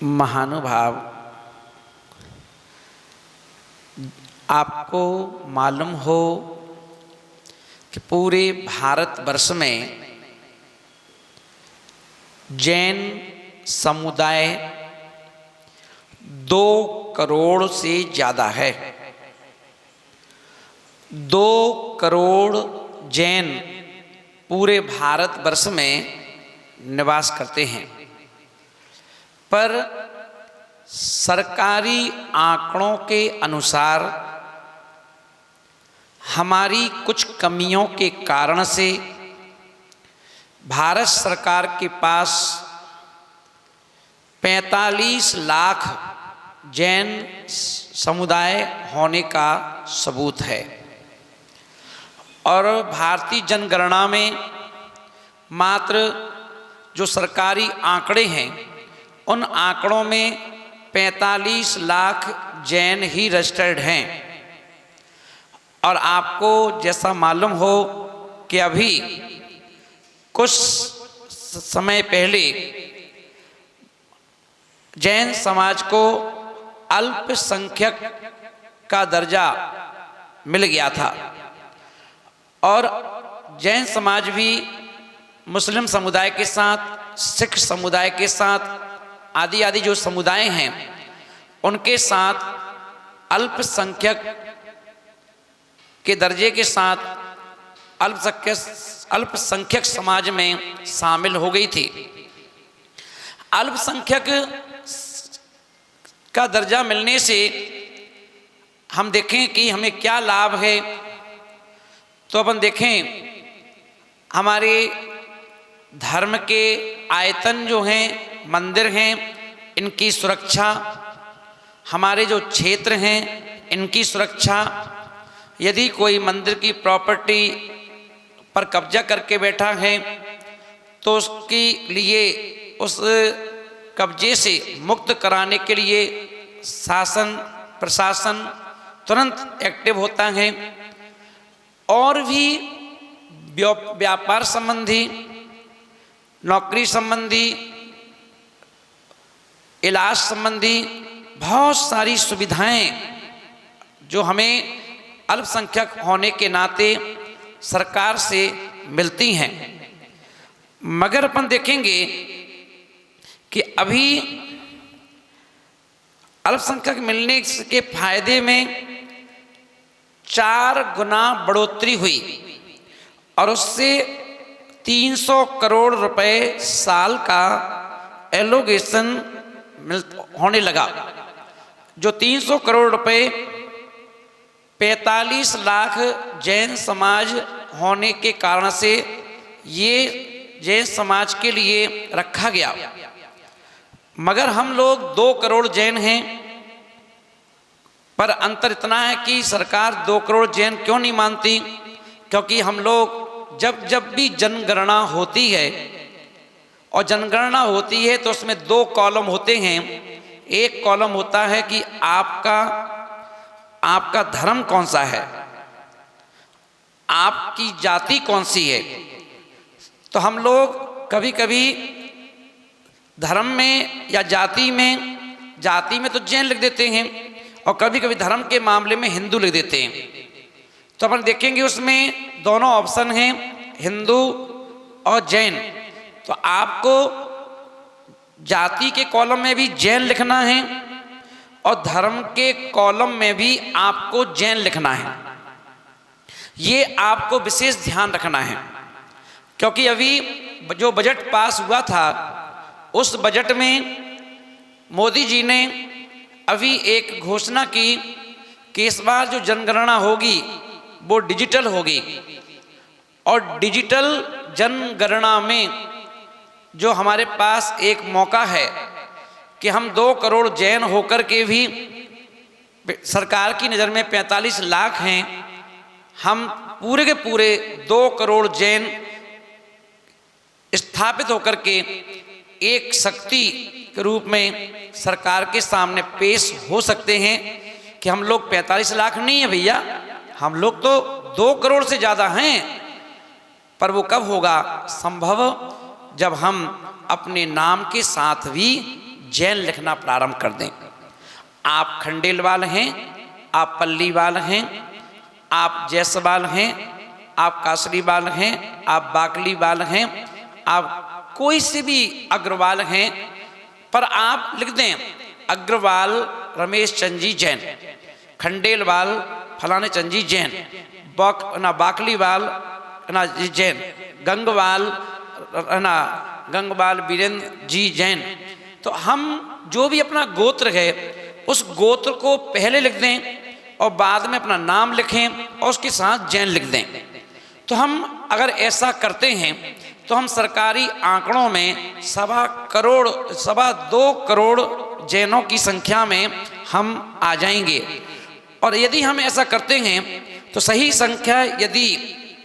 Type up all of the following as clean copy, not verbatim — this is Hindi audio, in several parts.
महानुभाव, आपको मालूम हो कि पूरे भारतवर्ष में जैन समुदाय 2 करोड़ से ज़्यादा है। 2 करोड़ जैन पूरे भारतवर्ष में निवास करते हैं, पर सरकारी आंकड़ों के अनुसार हमारी कुछ कमियों के कारण से भारत सरकार के पास 45 लाख जैन समुदाय होने का सबूत है। और भारतीय जनगणना में मात्र जो सरकारी आंकड़े हैं, उन आंकड़ों में 45 लाख जैन ही रजिस्टर्ड हैं। और आपको जैसा मालूम हो कि अभी कुछ समय पहले जैन समाज को अल्पसंख्यक का दर्जा मिल गया था, और जैन समाज भी मुस्लिम समुदाय के साथ, सिख समुदाय के साथ, आदि आदि जो समुदाय हैं उनके साथ अल्पसंख्यक के दर्जे के साथ अल्पसंख्यक समाज में शामिल हो गई थी। अल्पसंख्यक का दर्जा मिलने से हम देखें कि हमें क्या लाभ है, तो अपन देखें हमारे धर्म के आयतन जो हैं, मंदिर हैं, इनकी सुरक्षा, हमारे जो क्षेत्र हैं इनकी सुरक्षा। यदि कोई मंदिर की प्रॉपर्टी पर कब्जा करके बैठा है तो उसके लिए, उस कब्जे से मुक्त कराने के लिए शासन प्रशासन तुरंत एक्टिव होता है। और भी व्यापार संबंधी, नौकरी संबंधी, इलाज संबंधी बहुत सारी सुविधाएं जो हमें अल्पसंख्यक होने के नाते सरकार से मिलती हैं। मगर अपन देखेंगे कि अभी अल्पसंख्यक मिलने के फायदे में 4 गुना बढ़ोतरी हुई, और उससे 300 करोड़ रुपए साल का एलोकेशन होने लगा। जो 300 करोड़ रुपए 45 लाख जैन समाज होने के कारण से ये जैन समाज के लिए रखा गया। मगर हम लोग 2 करोड़ जैन हैं, पर अंतर इतना है कि सरकार 2 करोड़ जैन क्यों नहीं मानती, क्योंकि हम लोग जब भी जनगणना होती है, और जनगणना होती है तो उसमें 2 कॉलम होते हैं। एक कॉलम होता है कि आपका धर्म कौन सा है, आपकी जाति कौन सी है। तो हम लोग कभी कभी धर्म में या जाति में तो जैन लिख देते हैं, और कभी कभी धर्म के मामले में हिंदू लिख देते हैं। तो अपन देखेंगे उसमें दोनों ऑप्शन हैं, हिंदू और जैन। तो आपको जाति के कॉलम में भी जैन लिखना है, और धर्म के कॉलम में भी आपको जैन लिखना है। ये आपको विशेष ध्यान रखना है, क्योंकि अभी जो बजट पास हुआ था, उस बजट में मोदी जी ने अभी एक घोषणा की कि इस बार जो जनगणना होगी वो डिजिटल होगी, और डिजिटल जनगणना में जो हमारे पास एक मौका है कि हम 2 करोड़ जैन होकर के भी सरकार की नज़र में 45 लाख हैं, हम पूरे के पूरे 2 करोड़ जैन स्थापित होकर के एक शक्ति के रूप में सरकार के सामने पेश हो सकते हैं कि हम लोग 45 लाख नहीं है भैया, हम लोग तो 2 करोड़ से ज़्यादा हैं। पर वो कब होगा संभव, जब हम अपने नाम के साथ भी जैन लिखना प्रारंभ कर दें। आप खंडेलवाल हैं, आप पल्लीवाल हैं, आप जैसवाल हैं, आप कासरीवाल हैं, आप बाकलीवाल हैं, आप कोई से भी अग्रवाल हैं, पर आप लिख दें अग्रवाल रमेश चंद जी जैन, खंडेलवाल फलाने चंद जी जैन, बाकलीवाल ना जैन, गंगवाल ना गंगवाल वीरेंद्र जी जैन। तो हम जो भी अपना गोत्र है उस गोत्र को पहले लिख दें और बाद में अपना नाम लिखें और उसके साथ जैन लिख दें। तो हम अगर ऐसा करते हैं तो हम सरकारी आंकड़ों में 2.25 करोड़ जैनों की संख्या में हम आ जाएंगे। और यदि हम ऐसा करते हैं तो सही संख्या यदि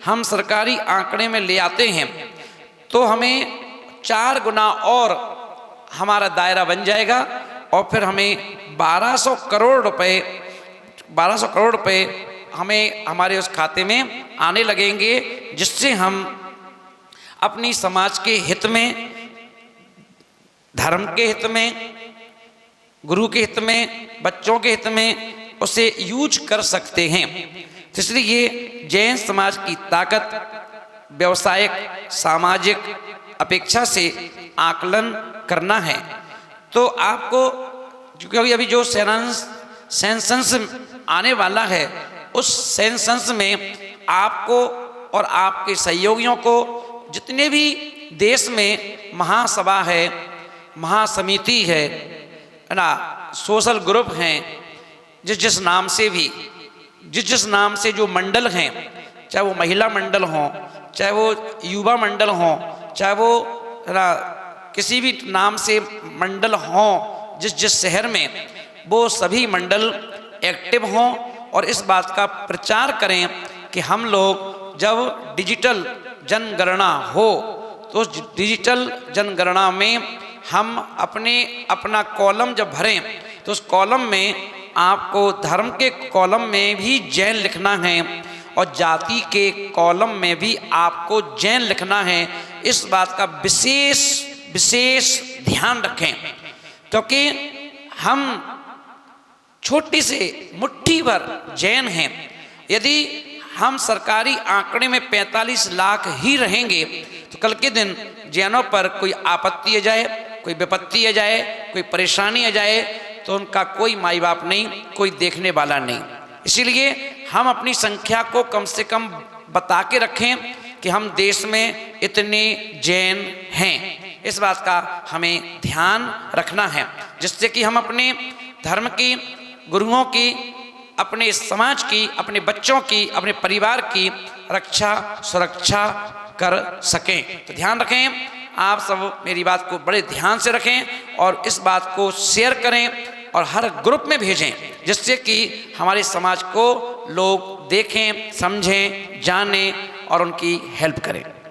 हम सरकारी आंकड़े में ले आते हैं तो हमें 4 गुना और हमारा दायरा बन जाएगा और फिर हमें 1200 करोड़ रुपए हमें हमारे उस खाते में आने लगेंगे, जिससे हम अपनी समाज के हित में, धर्म के हित में, गुरु के हित में, बच्चों के हित में उसे यूज कर सकते हैं। तो इसलिए जैन समाज की ताकत व्यवसायिक सामाजिक अपेक्षा से आकलन करना है। तो आपको क्योंकि अभी जो सेंसस आने वाला है उस सेंसस में आपको और आपके सहयोगियों को जितने भी देश में महासभा है, महासमिति है ना, सोशल ग्रुप हैं, जिस नाम से भी जिस नाम से जो मंडल हैं, चाहे वो महिला मंडल हों, चाहे वो युवा मंडल हों, चाहे वो ना किसी भी नाम से मंडल हों, जिस शहर में, वो सभी मंडल एक्टिव हों और इस बात का प्रचार करें कि हम लोग जब डिजिटल जनगणना हो तो उस डिजिटल जनगणना में हम अपना कॉलम जब भरें तो उस कॉलम में आपको धर्म के कॉलम में भी जैन लिखना है और जाति के कॉलम में भी आपको जैन लिखना है। इस बात का विशेष ध्यान रखें, क्योंकि हम छोटी से मुट्ठी भर जैन हैं। यदि हम सरकारी आंकड़े में 45 लाख ही रहेंगे तो कल के दिन जैनों पर कोई आपत्ति आ जाए, कोई विपत्ति आ जाए, कोई परेशानी आ जाए तो उनका कोई माई बाप नहीं, कोई देखने वाला नहीं। इसीलिए हम अपनी संख्या को कम से कम बता के रखें कि हम देश में इतने जैन हैं। इस बात का हमें ध्यान रखना है, जिससे कि हम अपने धर्म की, गुरुओं की, अपने समाज की, अपने बच्चों की, अपने परिवार की रक्षा सुरक्षा कर सकें। तो ध्यान रखें, आप सब मेरी बात को बड़े ध्यान से रखें और इस बात को शेयर करें और हर ग्रुप में भेजें, जिससे कि हमारे समाज को लोग देखें, समझें, जानें और उनकी हेल्प करें।